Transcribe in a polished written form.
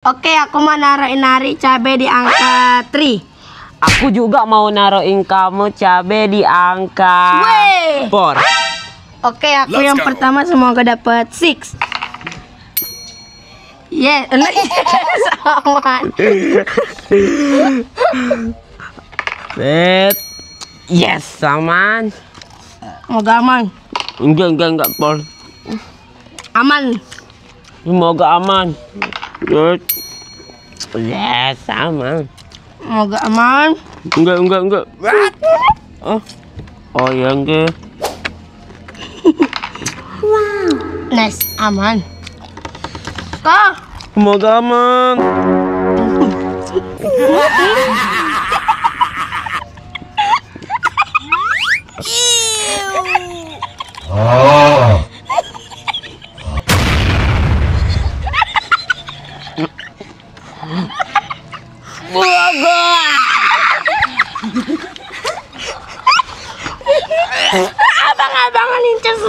Oke, aku mau narik cabai di angka 3. Aku juga mau naruhin kamu cabai di angka 4. Oke, aku yang pertama semoga dapat 6. Yes, aman. Yes, aman. Semoga aman. Enggak, Pol. Aman. Semoga aman. Good. Yes, aman. Semoga aman. Enggak. Oh ya enggak. Nice, aman. Kok? Semoga aman. Abang-abangan incas.